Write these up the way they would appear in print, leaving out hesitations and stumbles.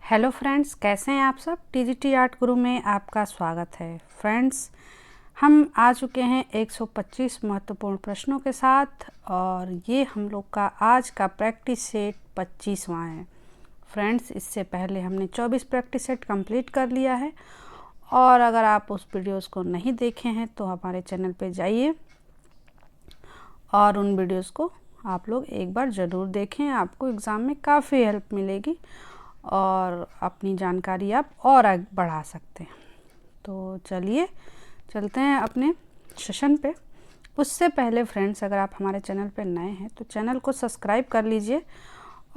Hello friends, कैसे हैं आप सब। टीजीटी आर्ट गुरु में आपका स्वागत है। फ्रेंड्स, हम आ चुके हैं 125 महत्वपूर्ण प्रश्नों के साथ और ये हम लोग का आज का प्रैक्टिस सेट 25वां है। फ्रेंड्स, इससे पहले हमने 24 प्रैक्टिस सेट कंप्लीट कर लिया है और अगर आप उस वीडियोस को नहीं देखे हैं तो हमारे चैनल पे जाइए और उन वीडियोस को आप लोग एक बार ज़रूर देखें। आपको एग्ज़ाम में काफ़ी हेल्प मिलेगी और अपनी जानकारी आप और आगे बढ़ा सकते हैं। तो चलिए चलते हैं अपने सेशन पे। उससे पहले फ्रेंड्स, अगर आप हमारे चैनल पे नए हैं तो चैनल को सब्सक्राइब कर लीजिए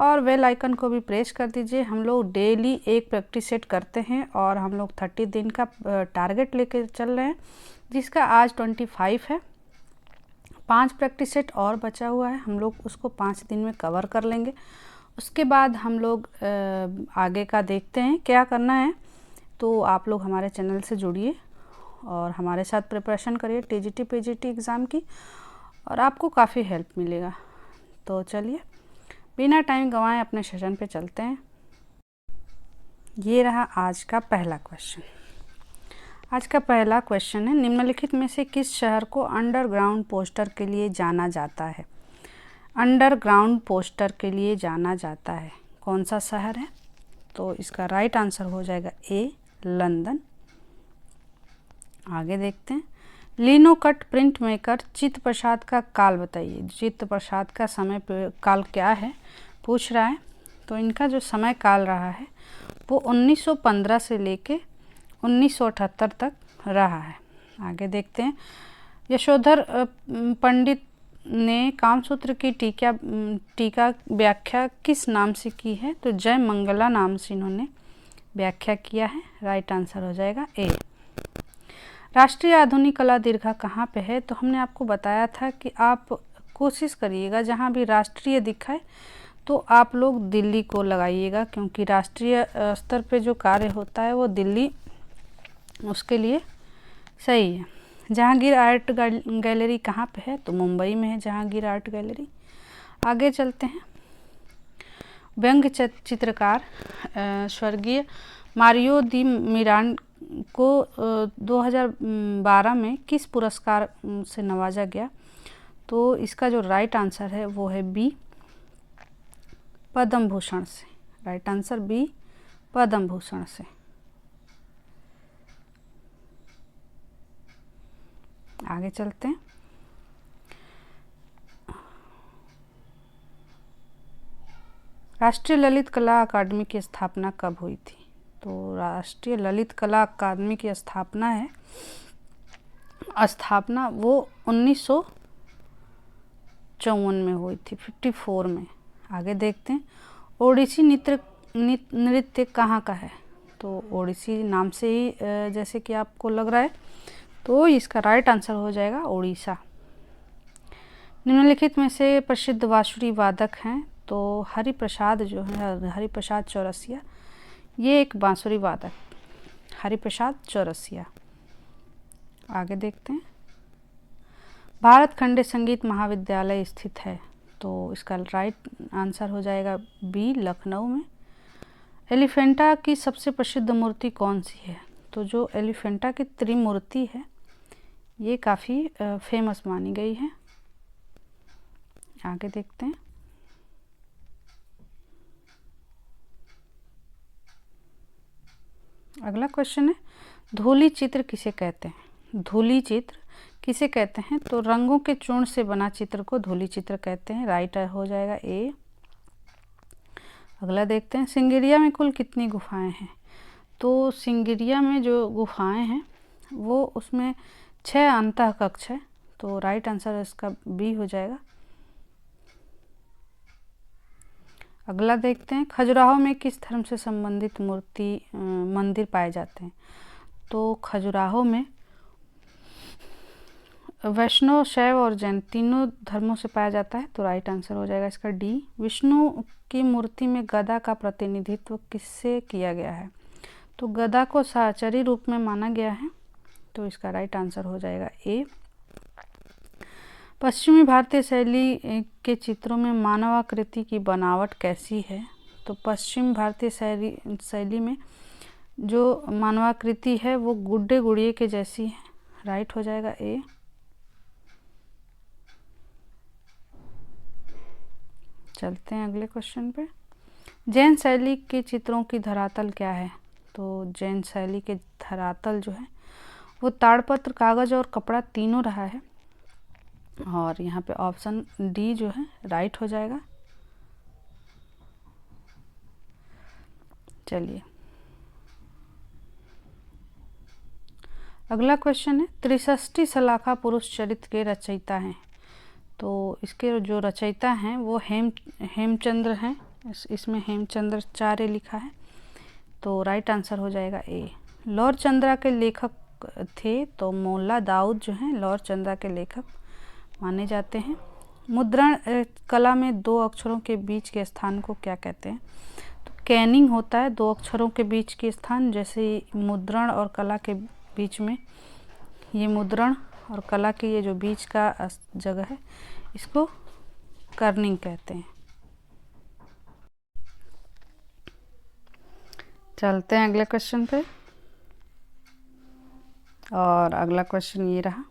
और बेल आइकन को भी प्रेस कर दीजिए। हम लोग डेली एक प्रैक्टिस सेट करते हैं और हम लोग 30 दिन का टारगेट लेकर चल रहे हैं, जिसका आज 25 है। 5 प्रैक्टिस सेट और बचा हुआ है, हम लोग उसको 5 दिन में कवर कर लेंगे। उसके बाद हम लोग आगे का देखते हैं क्या करना है। तो आप लोग हमारे चैनल से जुड़िए और हमारे साथ प्रिपरेशन करिए टीजीटी पीजीटी एग्ज़ाम की और आपको काफ़ी हेल्प मिलेगा। तो चलिए बिना टाइम गंवाए अपने सेशन पे चलते हैं। ये रहा आज का पहला क्वेश्चन। आज का पहला क्वेश्चन है, निम्नलिखित में से किस शहर को अंडरग्राउंड पोस्टर के लिए जाना जाता है। अंडरग्राउंड पोस्टर के लिए जाना जाता है, कौन सा शहर है? तो इसका राइट आंसर हो जाएगा ए, लंदन। आगे देखते हैं, लिनोकट प्रिंट मेकर चित्त प्रसाद का काल बताइए। चित्त प्रसाद का समय काल क्या है पूछ रहा है। तो इनका जो समय काल रहा है वो 1915 से लेके 1978 तक रहा है। आगे देखते हैं, यशोधर पंडित ने कामसूत्र की टीका व्याख्या किस नाम से की है? तो जय मंगला नाम से इन्होंने व्याख्या किया है। राइट आंसर हो जाएगा ए। राष्ट्रीय आधुनिक कला दीर्घा कहाँ पे है? तो हमने आपको बताया था कि आप कोशिश करिएगा जहाँ भी राष्ट्रीय दिखाए तो आप लोग दिल्ली को लगाइएगा, क्योंकि राष्ट्रीय स्तर पे जो कार्य होता है वो दिल्ली उसके लिए सही है। जहांगीर आर्ट गैलरी कहाँ पे है? तो मुंबई में है जहांगीर आर्ट गैलरी। आगे चलते हैं, व्यंग्य चित्रकार स्वर्गीय मारियो दी मिरान को 2012 में किस पुरस्कार से नवाजा गया? तो इसका जो राइट आंसर है वो है बी, पद्म भूषण से। Right answer B, Padma Bhushan से। आगे चलते हैं, राष्ट्रीय ललित कला अकादमी की स्थापना कब हुई थी? तो राष्ट्रीय ललित कला अकादमी की स्थापना वो 1954 में हुई थी, 54 में। आगे देखते हैं, ओडिसी नृत्य कहाँ का है? तो ओडिसी नाम से ही जैसे कि आपको लग रहा है, तो इसका राइट आंसर हो जाएगा उड़ीसा। निम्नलिखित में से प्रसिद्ध बांसुरी वादक हैं? तो हरिप्रसाद जो है, हरिप्रसाद चौरसिया, ये एक बांसुरी वादक, हरिप्रसाद चौरसिया। आगे देखते हैं, भारत खंडे संगीत महाविद्यालय स्थित है? तो इसका राइट आंसर हो जाएगा बी, लखनऊ में। एलिफेंटा की सबसे प्रसिद्ध मूर्ति कौन सी है? तो जो एलिफेंटा की त्रिमूर्ति है ये काफ़ी फेमस मानी गई है। आगे देखते हैं, अगला क्वेश्चन है, धूली चित्र किसे कहते हैं? धूली चित्र किसे कहते हैं? तो रंगों के चूर्ण से बना चित्र को धूली चित्र कहते हैं। राइट हो जाएगा ए। अगला देखते हैं, सिंगरिया में कुल कितनी गुफाएं हैं? तो सिंगरिया में जो गुफाएं हैं वो उसमें 6 अंतः कक्ष है। तो राइट आंसर इसका बी हो जाएगा। अगला देखते हैं, खजुराहो में किस धर्म से संबंधित मंदिर पाए जाते हैं? तो खजुराहो में वैष्णव, शैव और जैन तीनों धर्मों से पाया जाता है। तो राइट आंसर हो जाएगा इसका डी। विष्णु की मूर्ति में गदा का प्रतिनिधित्व किससे किया गया है? तो गदा को साहचरी रूप में माना गया है। तो इसका राइट आंसर हो जाएगा ए। पश्चिमी भारतीय शैली के चित्रों में मानवाकृति की बनावट कैसी है? तो पश्चिम भारतीय शैली में जो मानवाकृति है वो गुड्डे गुड़िये के जैसी है, राइट हो जाएगा ए। चलते हैं अगले क्वेश्चन पे। जैन शैली के चित्रों की धरातल क्या है? तो जैन शैली के धरातल जो है वो ताड़पत्र, कागज और कपड़ा तीनों रहा है, और यहाँ पे ऑप्शन डी जो है राइट हो जाएगा। चलिए अगला क्वेश्चन है, त्रिषष्टि शलाका पुरुष चरित्र के रचयिता हैं। तो इसके जो रचयिता हैं वो हेमचंद्र हैं। इसमें हेमचंद्राचार्य लिखा है, तो राइट आंसर हो जाएगा ए। लौर चंद्रा के लेखक थे, तो मोल्ला दाऊद जो हैं लौर चंद्रा के लेखक माने जाते हैं। मुद्रण कला में दो अक्षरों के बीच के स्थान को क्या कहते हैं? तो कैनिंग होता है दो अक्षरों के बीच के स्थान, जैसे मुद्रण और कला के बीच में, ये मुद्रण और कला के ये जो बीच का जगह है इसको कर्निंग कहते हैं। चलते हैं अगले क्वेश्चन पे, और अगला क्वेश्चन ये रहा।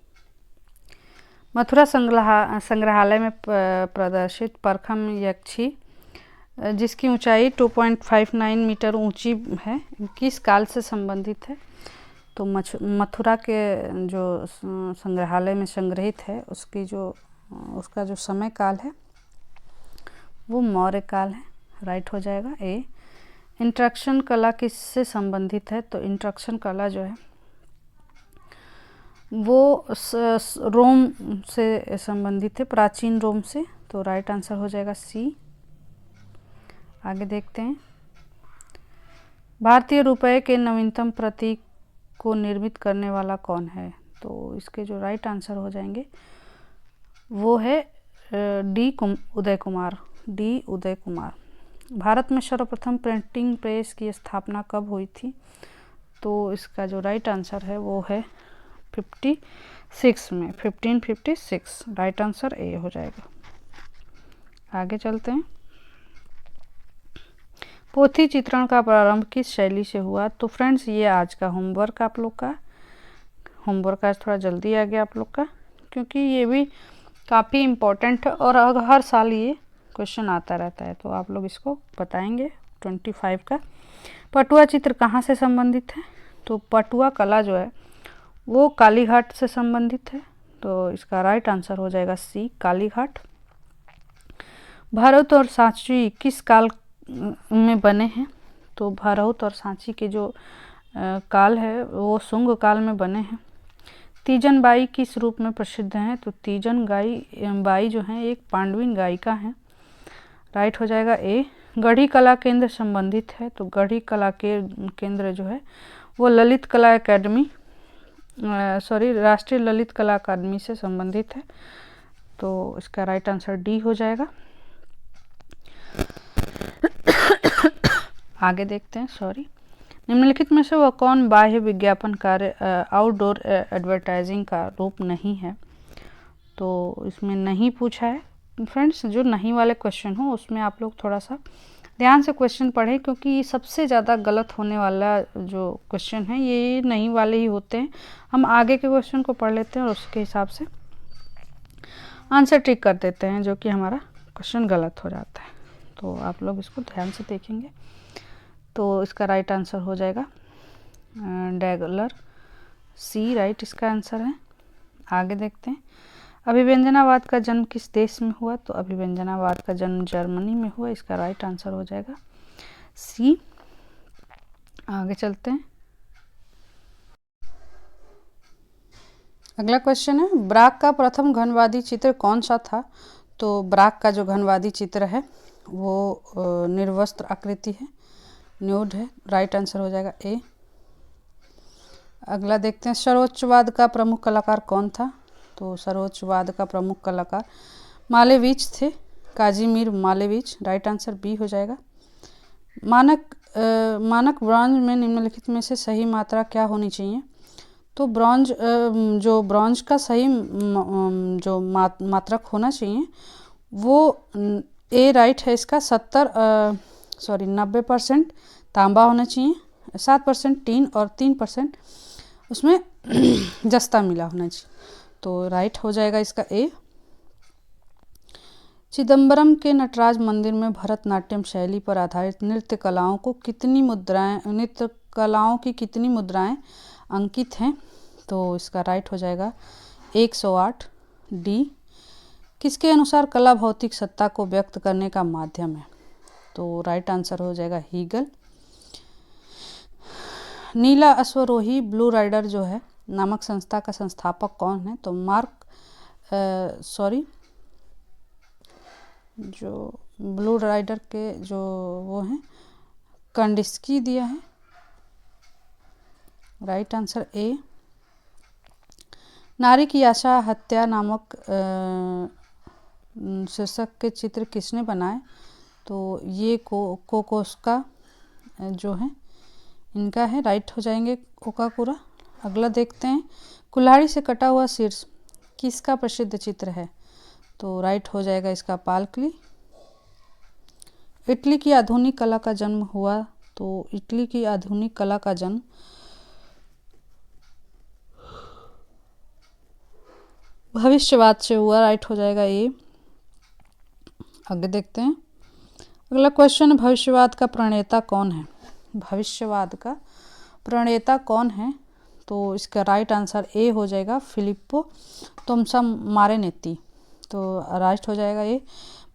मथुरा संग्रहालय में प्रदर्शित परखम यक्षी जिसकी ऊंचाई 2.59 मीटर ऊंची है, किस काल से संबंधित है? तो मथुरा के जो संग्रहालय में संग्रहित है उसका जो समय काल है वो मौर्य काल है, राइट हो जाएगा ए। इंटरेक्शन कला किससे संबंधित है? तो इंटरेक्शन कला जो है वो रोम से संबंधित है, प्राचीन रोम से, तो राइट आंसर हो जाएगा सी। आगे देखते हैं। भारतीय रुपये के नवीनतम प्रतीक को निर्मित करने वाला कौन है? तो इसके जो राइट आंसर हो जाएंगे वो है डी उदय कुमार। भारत में सर्वप्रथम प्रिंटिंग प्रेस की स्थापना कब हुई थी? तो इसका जो राइट आंसर है वो है 56 में, 1556, राइट आंसर ए हो जाएगा। आगे चलते हैं। पोथी चित्रण का प्रारंभ किस शैली से हुआ? तो फ्रेंड्स ये आज का होमवर्क आप लोग का, होमवर्क आज थोड़ा जल्दी आ गया आप लोग का, क्योंकि ये भी काफ़ी इम्पोर्टेंट है और हर साल ये क्वेश्चन आता रहता है, तो आप लोग इसको बताएंगे 25 का। पटुआ चित्र कहाँ से संबंधित है? तो पटुआ कला जो है वो कालीघाट से संबंधित है, तो इसका राइट आंसर हो जाएगा सी, कालीघाट। भरौत और सांची किस काल में बने हैं? तो भरौत और सांची के जो काल है वो शुंग काल में बने हैं। तीजन बाई किस रूप में प्रसिद्ध हैं? तो तीजन बाई जो हैं एक पांडवीन गायिका हैं, राइट हो जाएगा ए। गढ़ी कला केंद्र संबंधित है, तो गढ़ी कला के केंद्र जो है वो ललित कला एकेडमी राष्ट्रीय ललित कला अकादमी से संबंधित है, तो इसका राइट आंसर डी हो जाएगा। आगे देखते हैं। निम्नलिखित में से वह कौन बाह्य विज्ञापन कार्य आउटडोर एडवर्टाइजिंग का रूप नहीं है? तो इसमें नहीं पूछा है फ्रेंड्स। जो नहीं वाले क्वेश्चन हो उसमें आप लोग थोड़ा सा ध्यान से क्वेश्चन पढ़ें, क्योंकि सबसे ज़्यादा गलत होने वाला जो क्वेश्चन है ये नहीं वाले ही होते हैं। हम आगे के क्वेश्चन को पढ़ लेते हैं और उसके हिसाब से आंसर टिक कर देते हैं, जो कि हमारा क्वेश्चन गलत हो जाता है। तो आप लोग इसको ध्यान से देखेंगे, तो इसका राइट आंसर हो जाएगा डैगलर, सी राइट इसका आंसर है। आगे देखते हैं। अभिव्यंजनावाद का जन्म किस देश में हुआ? तो अभिव्यंजनावाद का जन्म जर्मनी में हुआ, इसका राइट आंसर हो जाएगा सी। आगे चलते हैं। अगला क्वेश्चन है, ब्राक का प्रथम घनवादी चित्र कौन सा था? तो ब्राक का जो घनवादी चित्र है वो निर्वस्त्र आकृति है, न्यूड है, राइट आंसर हो जाएगा ए। अगला देखते हैं। सर्वोच्चवाद का प्रमुख कलाकार कौन था? तो सर्वोच्चवाद का प्रमुख कलाकार मालेविच थे, काजीमीर मालेविच, राइट आंसर बी हो जाएगा। मानक ब्रॉन्ज में निम्नलिखित में से सही मात्रा क्या होनी चाहिए? तो ब्रॉन्ज का सही जो मात्रक होना चाहिए वो ए राइट है इसका, सॉरी 90% तांबा होना चाहिए, 7% टीन और 3% उसमें जस्ता मिला होना चाहिए। तो राइट हो जाएगा इसका ए। चिदम्बरम के नटराज मंदिर में भरतनाट्यम शैली पर आधारित नृत्य कलाओं की कितनी मुद्राएं अंकित हैं? तो इसका राइट हो जाएगा 108 डी। किसके अनुसार कला भौतिक सत्ता को व्यक्त करने का माध्यम है? तो राइट आंसर हो जाएगा हीगल। नीला अश्वरोही ब्लू राइडर जो है नामक संस्था का संस्थापक कौन है? तो जो ब्लू राइडर के जो वो हैं कंडिस्की दिया है। राइट आंसर ए। नारी की आशा हत्या नामक शीर्षक के चित्र किसने बनाए? तो ये कोकोस्का जो है इनका है। राइट हो जाएंगे कोकाकुरा। अगला देखते हैं, कुल्हाड़ी से कटा हुआ शीर्ष किसका प्रसिद्ध चित्र है? तो राइट हो जाएगा इसका पालकली। इटली की आधुनिक कला का जन्म हुआ? तो इटली की आधुनिक कला का जन्म भविष्यवाद से हुआ। राइट हो जाएगा ये। आगे देखते हैं, अगला क्वेश्चन, भविष्यवाद का प्रणेता कौन है? भविष्यवाद का प्रणेता कौन है? तो इसका राइट आंसर ए हो जाएगा फिलिप्पो तोमसा मारेनेती। तो राइट हो जाएगा ये।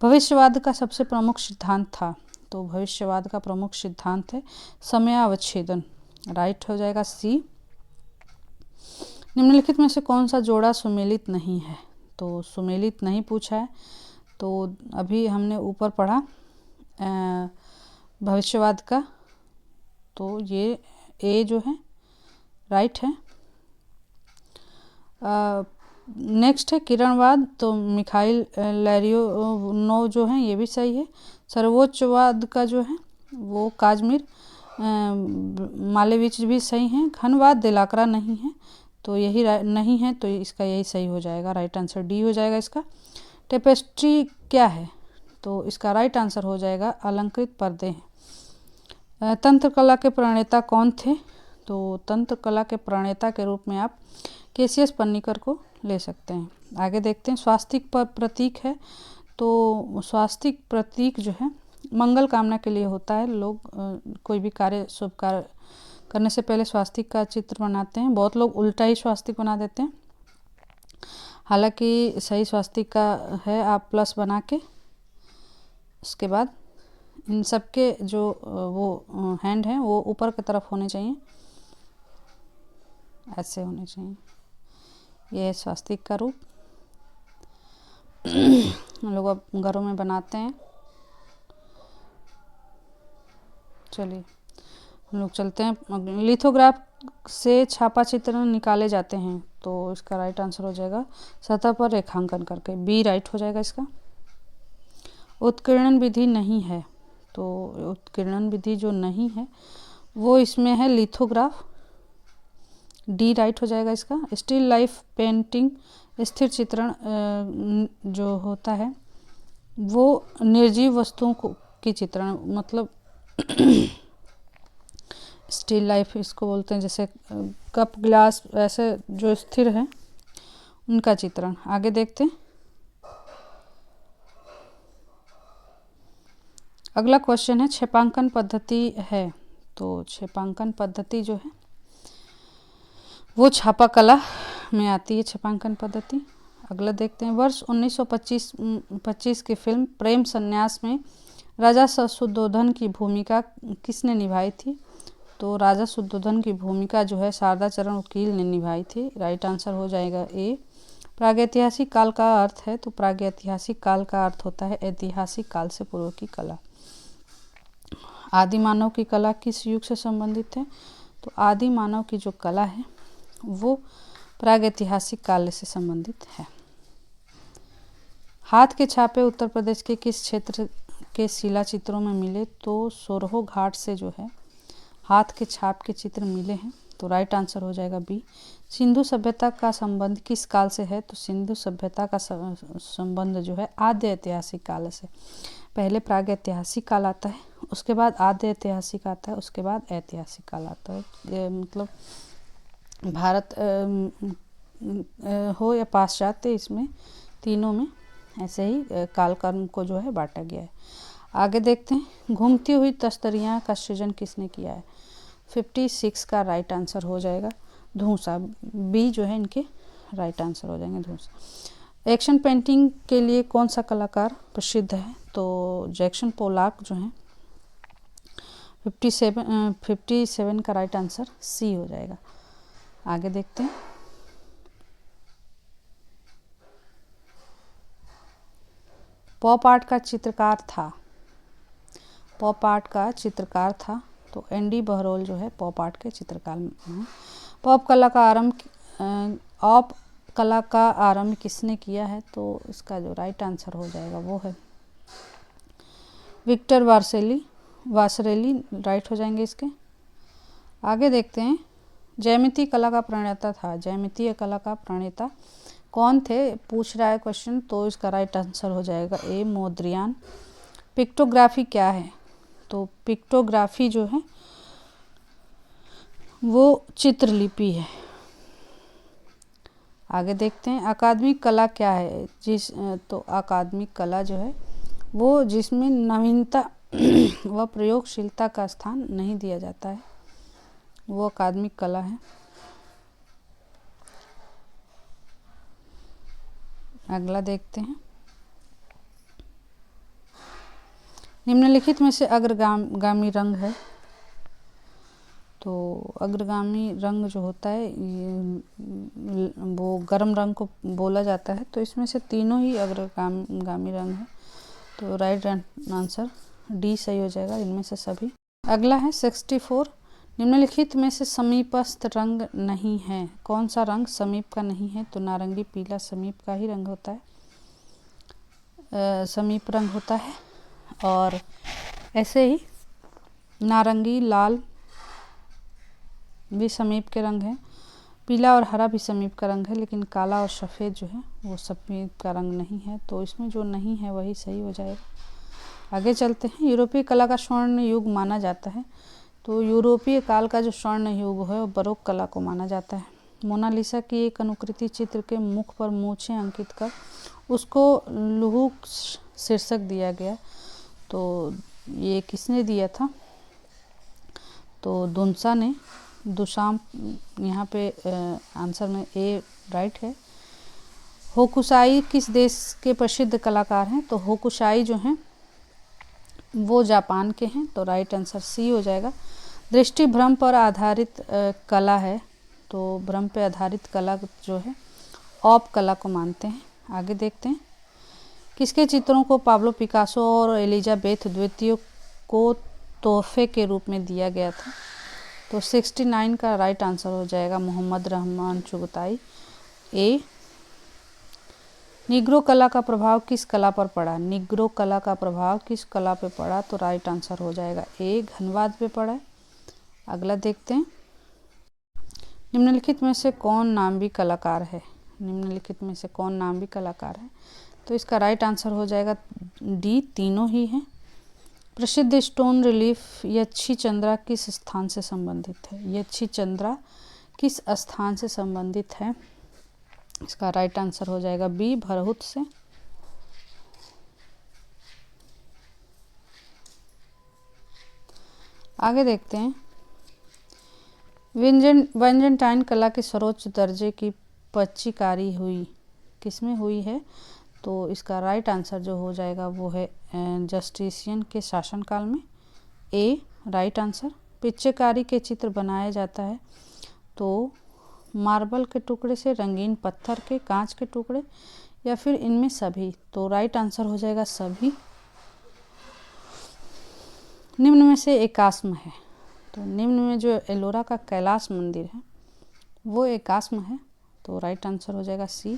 भविष्यवाद का सबसे प्रमुख सिद्धांत था? तो भविष्यवाद का प्रमुख सिद्धांत है समयावच्छेदन। राइट हो जाएगा सी। निम्नलिखित में से कौन सा जोड़ा सुमेलित नहीं है? तो सुमेलित नहीं पूछा है, तो अभी हमने ऊपर पढ़ा भविष्यवाद का, तो ये ए जो है राइट है। नेक्स्ट है किरणवाद, तो मिखाइल लैरियोनोव जो है ये भी सही है। सर्वोच्चवाद का जो है वो काजमिर मालेविच भी सही हैं। घनवाद दिलाकरा नहीं है, तो यही नहीं है, तो इसका यही सही हो जाएगा। राइट आंसर डी हो जाएगा इसका। टेपेस्ट्री क्या है? तो इसका राइट आंसर हो जाएगा अलंकृत पर्दे हैं। तंत्र कला के प्रणेता कौन थे? तो तंत्र कला के प्रणेता के रूप में आप केसीएस पन्नीकर को ले सकते हैं। आगे देखते हैं, स्वास्तिक पर प्रतीक है। तो स्वास्तिक प्रतीक जो है मंगल कामना के लिए होता है। लोग कोई भी कार्य शुभ कार्य करने से पहले स्वास्तिक का चित्र बनाते हैं। बहुत लोग उल्टा ही स्वास्तिक बना देते हैं, हालांकि सही स्वास्तिक का है आप प्लस बना के उसके बाद इन सब के जो वो हैंड हैं वो ऊपर की तरफ होने चाहिए, ऐसे होने चाहिए। यह है स्वास्तिक का रूप। हम लोग अब घरों में बनाते हैं। चलिए हम लोग चलते हैं। लिथोग्राफ से छापा चित्र निकाले जाते हैं, तो इसका राइट आंसर हो जाएगा सतह पर रेखांकन करके। बी राइट हो जाएगा इसका। उत्कीर्णन विधि नहीं है, तो उत्कीर्णन विधि जो नहीं है वो इसमें है लिथोग्राफ। डी राइट हो जाएगा इसका। स्टिल लाइफ पेंटिंग स्थिर चित्रण जो होता है वो निर्जीव वस्तुओं की चित्रण, मतलब स्टिल लाइफ इसको बोलते हैं, जैसे कप ग्लास ऐसे जो स्थिर है उनका चित्रण। आगे देखते हैं, अगला क्वेश्चन है छेपांकन पद्धति है। तो छेपांकन पद्धति जो है वो छापा कला में आती है छेपांकन पद्धति। अगला देखते हैं, वर्ष 1925 की फिल्म प्रेम संन्यास में राजा शुद्धोधन की भूमिका किसने निभाई थी? तो राजा शुद्धोधन की भूमिका जो है शारदा चरण वकील ने निभाई थी। राइट आंसर हो जाएगा ए। प्रागैतिहासिक काल का अर्थ है, तो प्रागैतिहासिक काल का अर्थ होता है ऐतिहासिक काल से पूर्व की कला। आदि मानव की कला किस युग से संबंधित है? तो आदि मानव की जो कला है वो प्रागैतिहासिक काल से संबंधित है। हाथ के छापे उत्तर प्रदेश के किस क्षेत्र के शिला चित्रों में मिले? तो सोरहो घाट से जो है हाथ के छाप के चित्र मिले हैं, तो राइट आंसर हो जाएगा बी। सिंधु सभ्यता का संबंध किस काल से है? तो सिंधु सभ्यता का संबंध जो है आद्य ऐतिहासिक काल से। पहले प्रागैतिहासिक काल आता है, उसके बाद आद्य ऐतिहासिक आता है, उसके बाद ऐतिहासिक काल आता है। मतलब भारत हो या पाश्चात्य, इसमें तीनों में ऐसे ही कालक्रम को जो है बांटा गया है। आगे देखते हैं, घूमती हुई तस्तरियाँ का सृजन किसने किया है? 56 का राइट आंसर हो जाएगा धूसा। बी जो है इनके राइट आंसर हो जाएंगे, धूसा। एक्शन पेंटिंग के लिए कौन सा कलाकार प्रसिद्ध है? तो जैक्सन पोलाक जो है। 57 का राइट आंसर सी हो जाएगा। आगे देखते हैं, पॉप आर्ट का चित्रकार था। पॉप आर्ट का चित्रकार था तो एंडी बहरोल जो है पॉप आर्ट के चित्रकार हैं। पॉप कला का आरंभ किसने किया है? तो इसका जो राइट आंसर हो जाएगा वो है विक्टर वासरेली राइट हो जाएंगे इसके। आगे देखते हैं, ज्यामितीय कला का प्रणेता था। ज्यामितीय कला का प्रणेता कौन थे पूछ रहा है क्वेश्चन, तो इसका राइट आंसर हो जाएगा ए मोद्रियान। पिक्टोग्राफी क्या है? तो पिक्टोग्राफी जो है वो चित्रलिपि है। आगे देखते हैं, अकादमिक कला क्या है? तो अकादमिक कला जो है वो जिसमें नवीनता व प्रयोगशीलता का स्थान नहीं दिया जाता है, वो अकादमिक कला है। अगला देखते हैं, निम्नलिखित में से अग्रगामी रंग है। तो अग्रगामी रंग जो होता है वो गर्म रंग को बोला जाता है, तो इसमें से तीनों ही अग्रगामी रंग है, तो राइट आंसर डी सही हो जाएगा इनमें से सभी। अगला है 64, निम्नलिखित में से समीपस्थ रंग नहीं है। कौन सा रंग समीप का नहीं है? तो नारंगी पीला समीप का ही रंग होता है, समीप रंग होता है। और ऐसे ही नारंगी लाल भी समीप के रंग हैं, पीला और हरा भी समीप का रंग है, लेकिन काला और सफ़ेद जो है वो समीप का रंग नहीं है, तो इसमें जो नहीं है वही सही हो जाएगा। आगे चलते हैं, यूरोपीय कला का स्वर्ण युग माना जाता है। तो यूरोपीय काल का जो स्वर्ण युग है वो बरोक कला को माना जाता है। मोनालिसा की एक अनुकृति चित्र के मुख पर मूछें अंकित कर उसको लुहुक शीर्षक दिया गया, तो ये किसने दिया था? तो दुन्सा ने, दुशाम यहाँ पे आंसर में ए राइट है। होकुसाई किस देश के प्रसिद्ध कलाकार हैं? तो होकुसाई जो हैं वो जापान के हैं, तो राइट आंसर सी हो जाएगा। दृष्टि भ्रम पर आधारित कला है, तो भ्रम पे आधारित कला जो है ऑप कला को मानते हैं। आगे देखते हैं, किसके चित्रों को पाब्लो पिकासो और एलिजाबेथ द्वितीय को तोहफे के रूप में दिया गया था? तो 69 का राइट आंसर हो जाएगा मोहम्मद रहमान चुगताई ए। निग्रो कला का प्रभाव किस कला पर पड़ा? निग्रो कला का प्रभाव किस कला पे पड़ा? तो राइट आंसर हो जाएगा ए घनवाद पे पड़ा है। अगला देखते हैं, निम्नलिखित में से कौन नामवी कलाकार है? निम्नलिखित में से कौन नामवी कलाकार है? तो इसका राइट आंसर हो जाएगा डी, तीनों ही हैं। प्रसिद्ध स्टोन रिलीफ यक्षी चंद्रा किस स्थान से संबंधित है? यक्षी चंद्रा किस स्थान से संबंधित है? इसका राइट आंसर हो जाएगा बी, भरहुत से। आगे देखते हैं, वाइजेंटाइन कला के सर्वोच्च दर्जे की पच्चीकारी हुई किसमें हुई है? तो इसका राइट आंसर जो हो जाएगा वो है जस्टिसियन के शासनकाल में, ए राइट आंसर। पिच्चकारी के चित्र बनाया जाता है तो मार्बल के टुकड़े से, रंगीन पत्थर के, कांच के टुकड़े, या फिर इनमें सभी? तो राइट आंसर हो जाएगा सभी। निम्न में से एकास्म है, तो निम्न में जो एलोरा का कैलाश मंदिर है वो एकास्म है, तो राइट आंसर हो जाएगा सी।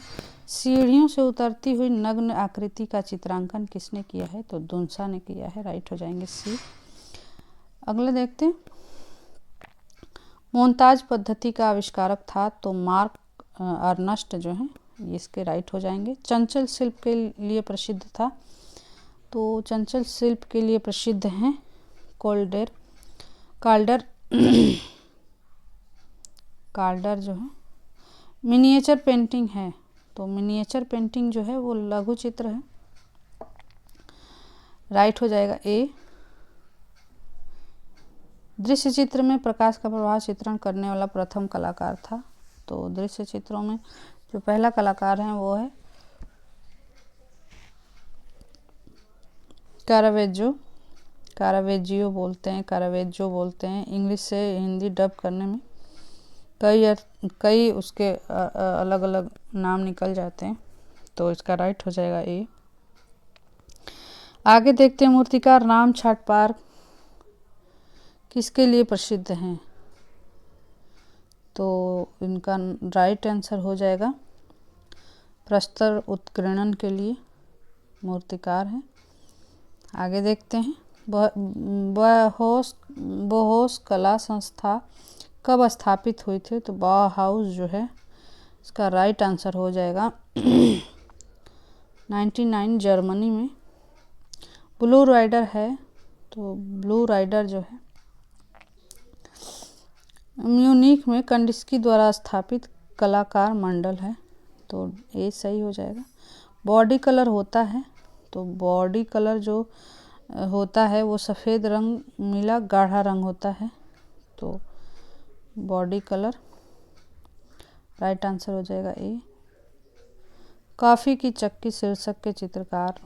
सीढ़ियों से उतरती हुई नग्न आकृति का चित्रांकन किसने किया है? तो दुन्सा ने किया है, राइट हो जाएंगे सी। अगले देखते हैं, मोन्ताज पद्धति का आविष्कारक था, तो मार्क अर्नस्ट जो है इसके राइट हो जाएंगे। चंचल शिल्प के लिए प्रसिद्ध था, तो चंचल शिल्प के लिए प्रसिद्ध हैं कोल्डर काल्डर काल्डर जो है। मिनिएचर पेंटिंग है, तो मिनिएचर पेंटिंग जो है वो लघु चित्र है। राइट हो जाएगा ए। दृश्य चित्र में प्रकाश का प्रवाह चित्रण करने वाला प्रथम कलाकार था। तो दृश्य चित्रों में जो पहला कलाकार है वो है कारावेज्जो। कारावेजियो बोलते हैं, कारावेज्जो बोलते हैं। इंग्लिश से हिंदी डब करने में कई उसके अलग अलग नाम निकल जाते हैं। तो इसका राइट हो जाएगा ए। आगे देखते हैं मूर्तिकार राम छाटपार किसके लिए प्रसिद्ध हैं। तो इनका राइट आंसर हो जाएगा प्रस्तर उत्कीर्णन के लिए मूर्तिकार हैं। आगे देखते हैं बोहोस कला संस्था कब स्थापित हुई थी। तो बाउहाउस जो है इसका राइट आंसर हो जाएगा 1999 जर्मनी में। ब्लू राइडर है, तो ब्लू राइडर जो है म्यूनिख में कंडिस्की द्वारा स्थापित कलाकार मंडल है। तो ये सही हो जाएगा। बॉडी कलर होता है, तो बॉडी कलर जो होता है वो सफ़ेद रंग मिला गाढ़ा रंग होता है। तो बॉडी कलर राइट आंसर हो जाएगा ए। कॉफ़ी की चक्की शीर्षक के चित्रकार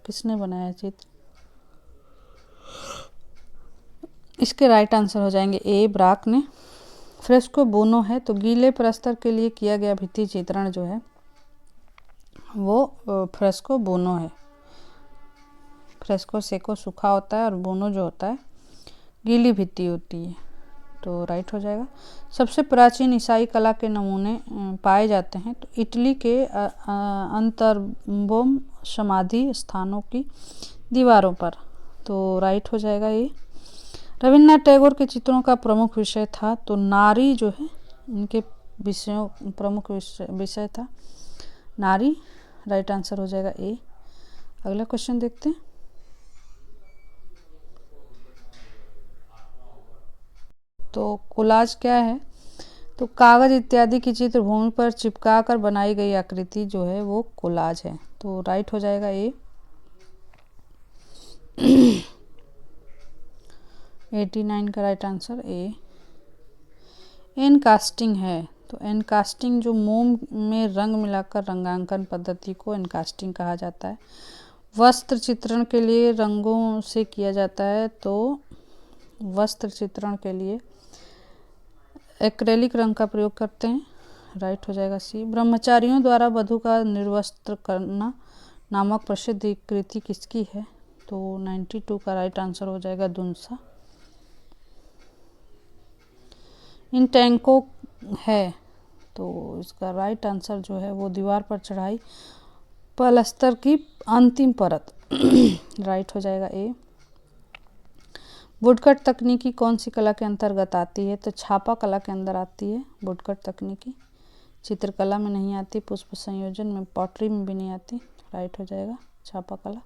किसने बनाया चित्र। इसके राइट आंसर हो जाएंगे ए ब्राक ने। फ्रेस्को बोनो है, तो गीले प्रस्तर के लिए किया गया भित्ति चित्रण जो है वो फ्रेस्को बोनो है। फ्रेस्को सेको सूखा होता है और बोनो जो होता है गीली भित्ति होती है। तो राइट हो जाएगा। सबसे प्राचीन ईसाई कला के नमूने पाए जाते हैं, तो इटली के अंतर्बोम समाधि स्थानों की दीवारों पर। तो राइट हो जाएगा ये। रविन्द्रनाथ टैगोर के चित्रों का प्रमुख विषय था, तो नारी जो है इनके विषयों प्रमुख विषय था नारी। राइट आंसर हो जाएगा ए। अगला क्वेश्चन देखते हैं। तो कोलाज क्या है। तो कागज इत्यादि की चित्र भूमि पर चिपका कर बनाई गई आकृति जो है वो कोलाज है। तो राइट हो जाएगा ए। 89 का right answer A. N casting है, तो एन कास्टिंग जो मोम में रंग मिलाकर रंगांकन पद्धति को एन कास्टिंग कहा जाता है। वस्त्र चित्रण के लिए रंगों से किया जाता है, तो वस्त्र चित्रण के लिए एक्रेलिक रंग का प्रयोग करते हैं। राइट हो जाएगा सी। ब्रह्मचारियों द्वारा वधु का निर्वस्त्र करना नामक प्रसिद्ध कृति किसकी है। तो 92 का राइट आंसर हो जाएगा दुनसा। इन टैंकों है, तो इसका राइट आंसर जो है वो दीवार पर चढ़ाई पलस्तर की अंतिम परत। राइट हो जाएगा ए। वुडकट तकनीकी कौन सी कला के अंतर्गत आती है। तो छापा कला के अंदर आती है वुडकट तकनीकी। चित्रकला में नहीं आती, पुष्प संयोजन में, पॉटरी में भी नहीं आती। राइट हो जाएगा छापा कला।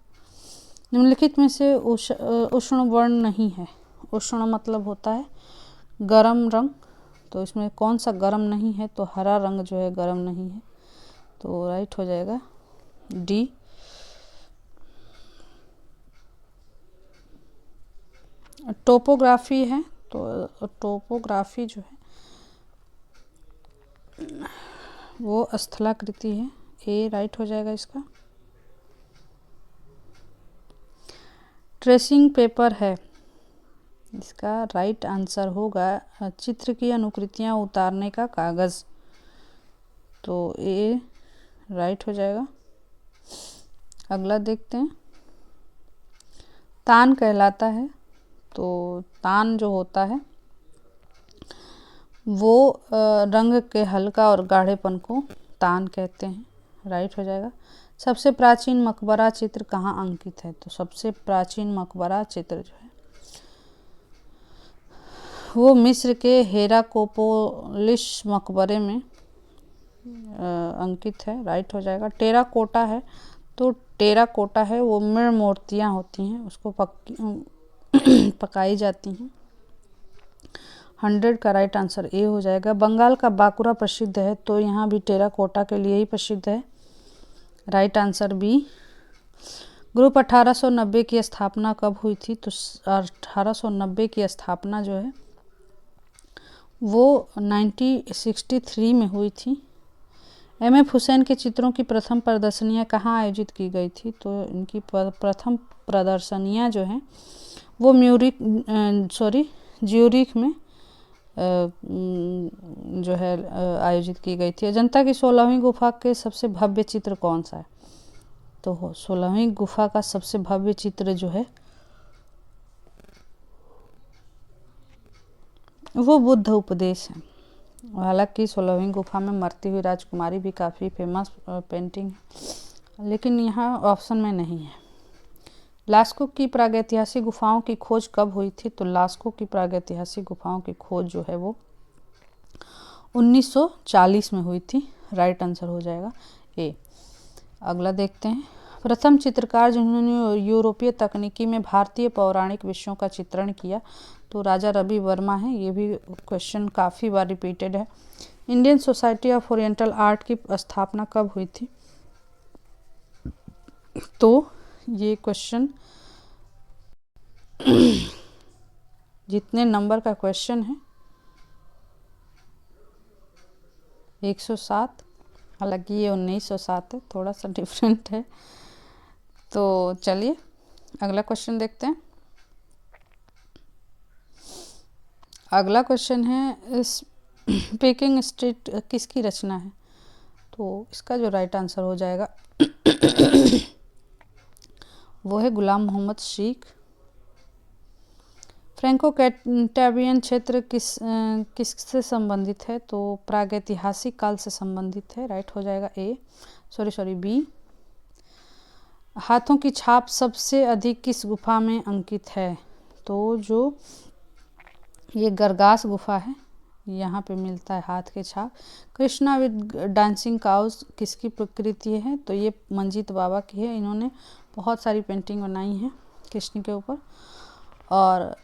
निम्नलिखित में से उष्ण वर्ण नहीं है। उष्ण मतलब होता है गरम रंग, तो इसमें कौन सा गरम नहीं है। तो हरा रंग जो है गरम नहीं है। तो राइट हो जाएगा डी। टोपोग्राफी है, तो टोपोग्राफी जो है वो स्थलाकृति है। ए राइट हो जाएगा इसका। ट्रेसिंग पेपर है, इसका राइट आंसर होगा चित्र की अनुकृतियां उतारने का कागज़। तो ए राइट हो जाएगा। अगला देखते हैं। तान कहलाता है, तो तान जो होता है वो रंग के हल्का और गाढ़ेपन को तान कहते हैं। राइट हो जाएगा। सबसे प्राचीन मकबरा चित्र कहाँ अंकित है। तो सबसे प्राचीन मकबरा चित्र जो है वो मिस्र के हेराकोपोलिस मकबरे में अंकित है। राइट हो जाएगा। टेराकोटा है, तो टेराकोटा है वो मृण मूर्तियाँ होती हैं, उसको पक्की पकाई जाती हैं। 100 का राइट आंसर ए हो जाएगा। बंगाल का बांकुरा प्रसिद्ध है, तो यहाँ भी टेराकोटा के लिए ही प्रसिद्ध है। Right answer B. ग्रुप 1890 की स्थापना कब हुई थी? तो 1890 की स्थापना जो है वो 1963 में हुई थी। एम.एफ. हुसैन के चित्रों की प्रथम प्रदर्शनियाँ कहाँ आयोजित की गई थी? तो इनकी प्रथम प्रदर्शनियाँ जो हैं वो ज्यूरिख में जो है आयोजित की गई थी। अजंता की 16वीं गुफा के सबसे भव्य चित्र कौन सा है? तो 16वीं गुफा का सबसे भव्य चित्र जो है वो बुद्ध उपदेश है। हालांकि 16वीं गुफा में मरती हुई राजकुमारी भी काफ़ी फेमस पेंटिंग है, लेकिन यहाँ ऑप्शन में नहीं है। लास्को की प्रागैतिहासिक गुफाओं की खोज कब हुई थी? तो लास्को की प्रागैतिहासिक गुफाओं की खोज जो है वो 1940 में हुई थी। राइट आंसर हो जाएगा ए। अगला देखते हैं। प्रथम चित्रकार जिन्होंने यूरोपीय तकनीकी में भारतीय पौराणिक विषयों का चित्रण किया, तो राजा रवि वर्मा है। ये भी क्वेश्चन काफ़ी बार रिपीटेड है। Indian society of oriental art की स्थापना कब हुई थी? तो ये क्वेश्चन जितने नंबर का क्वेश्चन है 107, हालांकि ये 1907 है, थोड़ा सा डिफरेंट है। तो चलिए अगला क्वेश्चन देखते हैं। अगला क्वेश्चन है स्पीकिंग स्ट्रीट किसकी रचना है? तो इसका जो राइट आंसर हो जाएगा वो है गुलाम मोहम्मद शेख। फ्रैंको कैटाबियन क्षेत्र किससे संबंधित है? तो प्रागैतिहासिक काल से संबंधित है। राइट हो जाएगा ए, सॉरी बी। हाथों की छाप सबसे अधिक किस गुफा में अंकित है? तो जो ये गरगास गुफा है यहाँ पे मिलता है हाथ के छाप। कृष्णा विद डांसिंग काउस किसकी प्रकृति है? तो ये मंजीत बाबा की है। इन्होंने बहुत सारी पेंटिंग बनाई हैं कृष्ण के ऊपर, और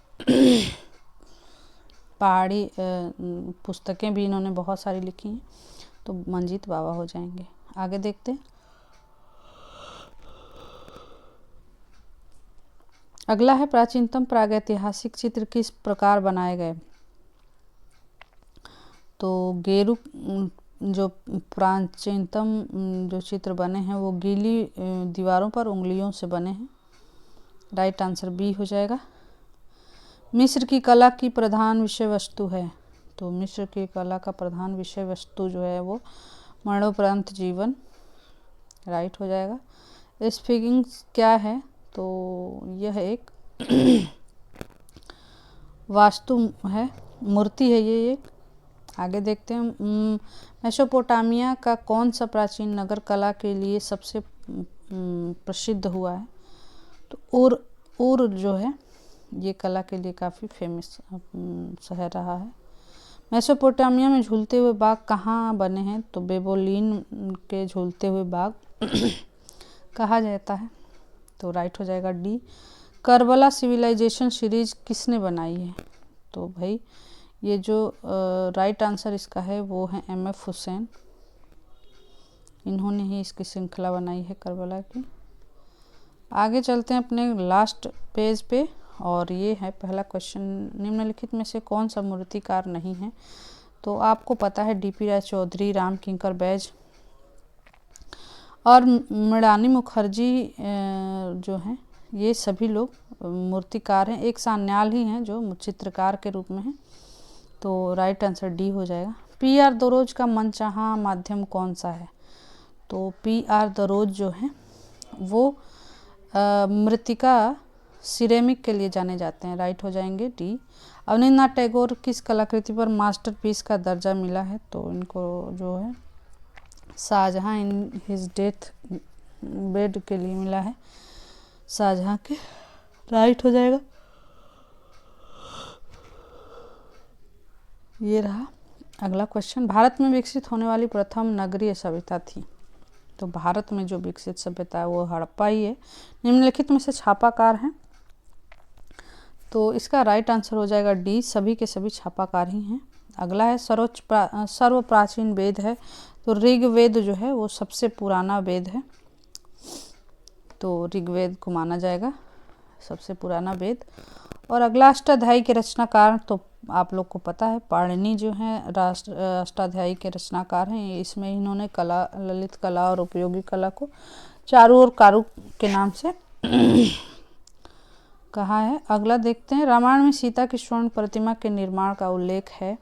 पहाड़ी पुस्तकें भी इन्होंने बहुत सारी लिखी हैं, तो मंजीत बाबा हो जाएंगे। आगे देखते हैं। अगला है प्राचीनतम प्रागैतिहासिक चित्र किस प्रकार बनाए गए? तो गेरू जो प्राचीनतम जो चित्र बने हैं वो गीली दीवारों पर उंगलियों से बने हैं। राइट आंसर बी हो जाएगा। मिस्र की कला की प्रधान विषय वस्तु है? तो मिस्र की कला का प्रधान विषय वस्तु जो है वो मरणोपरांत जीवन। राइट हो जाएगा। स्फिंक्स क्या है? तो यह एक वास्तु है, मूर्ति है ये एक। आगे देखते हैं। मेसोपोटामिया का कौन सा प्राचीन नगर कला के लिए सबसे प्रसिद्ध हुआ है? तो उर जो है ये कला के लिए काफ़ी फेमस शहर रहा है। मेसोपोटामिया में झूलते हुए बाग कहाँ बने हैं? तो बेबोलिन के झूलते हुए बाग कहा जाता है। तो राइट हो जाएगा डी। करबला सिविलाइजेशन सीरीज किसने बनाई है? तो भाई ये जो राइट आंसर इसका है वो है एम.एफ. हुसैन। इन्होंने ही इसकी श्रृंखला बनाई है करबला की। आगे चलते हैं अपने लास्ट पेज पे, और ये है पहला क्वेश्चन। निम्नलिखित में से कौन सा मूर्तिकार नहीं है? तो आपको पता है डी.पी. राय चौधरी, राम किंकर बैज और मृणालिनी मुखर्जी जो हैं, ये सभी लोग मूर्तिकार हैं। एक सान्याल ही हैं जो चित्रकार के रूप में हैं। तो राइट आंसर डी हो जाएगा। पी.आर. दरोज का मनचाहा माध्यम कौन सा है? तो पी.आर. दरोज जो है वो मृत्तिका सिरेमिक के लिए जाने जाते हैं। राइट हो जाएंगे डी। अवनींद्रनाथ टैगोर किस कलाकृति पर मास्टरपीस का दर्जा मिला है? तो इनको जो है Shah Jahan in his death bed के लिए मिला है, शाहजहां के। राइट हो जाएगा। ये रहा अगला क्वेश्चन। भारत में विकसित होने वाली प्रथम नगरीय सभ्यता थी? तो भारत में जो विकसित सभ्यता है वो हड़प्पा ही है। निम्नलिखित में से छापाकार हैं? तो इसका राइट आंसर हो जाएगा डी, सभी के सभी छापाकार ही हैं। अगला है सर्व प्राचीन वेद है, तो ऋग्वेद जो है वो सबसे पुराना वेद है, तो ऋग्वेद को माना जाएगा सबसे पुराना वेद। और अगला अष्टाध्यायी के रचनाकार, तो आप लोग को पता है पाणिनि जो है अष्टाध्यायी के रचनाकार हैं। इसमें इन्होंने कला, ललित कला और उपयोगी कला को चारु और कारु के नाम से कहा है। अगला देखते हैं, रामायण में सीता की स्वर्ण प्रतिमा के निर्माण का उल्लेख है,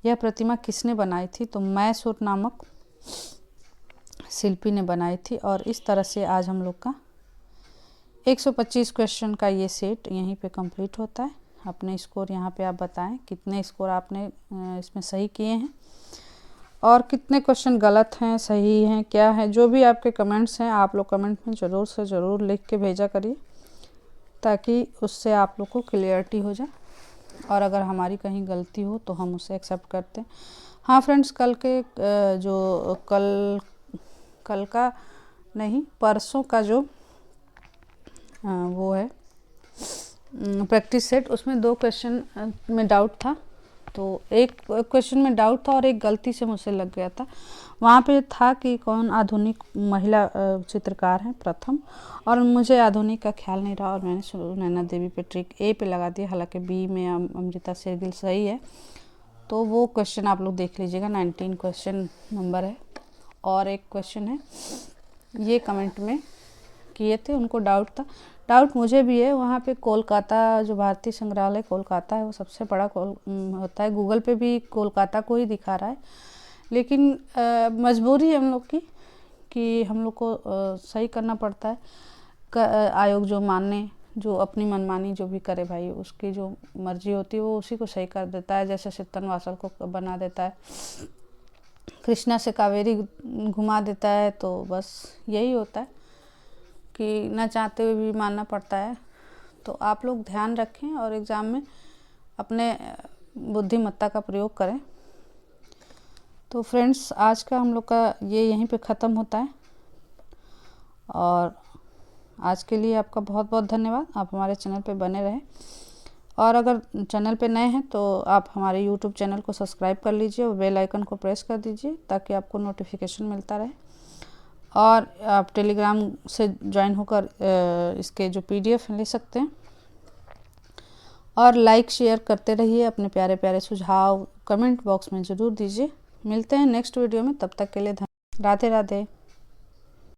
यह प्रतिमा किसने बनाई थी? तो मैसूर नामक शिल्पी ने बनाई थी। और इस तरह से आज हम लोग का 125 क्वेश्चन का ये सेट यहीं पे कंप्लीट होता है। अपने स्कोर यहाँ पे आप बताएं कितने स्कोर आपने इसमें सही किए हैं और कितने क्वेश्चन गलत हैं, सही हैं, क्या है। जो भी आपके कमेंट्स हैं आप लोग कमेंट में ज़रूर से ज़रूर लिख के भेजा करिए, ताकि उससे आप लोग को क्लियरिटी हो जाए। और अगर हमारी कहीं गलती हो तो हम उसे एक्सेप्ट करते हैं। हाँ फ्रेंड्स, कल के जो कल का नहीं, परसों का जो वो है प्रैक्टिस सेट, उसमें 2 क्वेश्चन में डाउट था। तो एक क्वेश्चन में डाउट था और एक गलती से मुझसे लग गया था। वहाँ पे था कि कौन आधुनिक महिला चित्रकार हैं प्रथम, और मुझे आधुनिक का ख्याल नहीं रहा और मैंने नैना देवी पे ट्रिक ए पे लगा दिया, हालांकि बी में अमृता शेरगिल सही है। तो वो क्वेश्चन आप लोग देख लीजिएगा, 19 क्वेश्चन नंबर है। और एक क्वेश्चन है, ये कमेंट में किए थे, उनको डाउट था, डाउट मुझे भी है। वहाँ पे कोलकाता, जो भारतीय संग्रहालय कोलकाता है, वो सबसे बड़ा होता है। गूगल पे भी कोलकाता को ही दिखा रहा है, लेकिन मजबूरी है हम लोग की कि हम लोग को सही करना पड़ता है। आयोग जो माने, जो अपनी मनमानी जो भी करे भाई, उसकी जो मर्जी होती है वो उसी को सही कर देता है। जैसे सित्तन वासल को बना देता है, कृष्णा से कावेरी घुमा देता है। तो बस यही होता है कि न चाहते हुए भी मानना पड़ता है। तो आप लोग ध्यान रखें और एग्ज़ाम में अपने बुद्धिमत्ता का प्रयोग करें। तो फ्रेंड्स, आज का हम लोग का ये यहीं पे ख़त्म होता है और आज के लिए आपका बहुत बहुत धन्यवाद। आप हमारे चैनल पे बने रहें और अगर चैनल पे नए हैं तो आप हमारे YouTube चैनल को सब्सक्राइब कर लीजिए और बेल आइकन को प्रेस कर दीजिए, ताकि आपको नोटिफिकेशन मिलता रहे। और आप टेलीग्राम से ज्वाइन होकर इसके जो PDF ले सकते हैं। और लाइक शेयर करते रहिए, अपने प्यारे प्यारे सुझाव कमेंट बॉक्स में ज़रूर दीजिए। मिलते हैं नेक्स्ट वीडियो में, तब तक के लिए राधे राधे।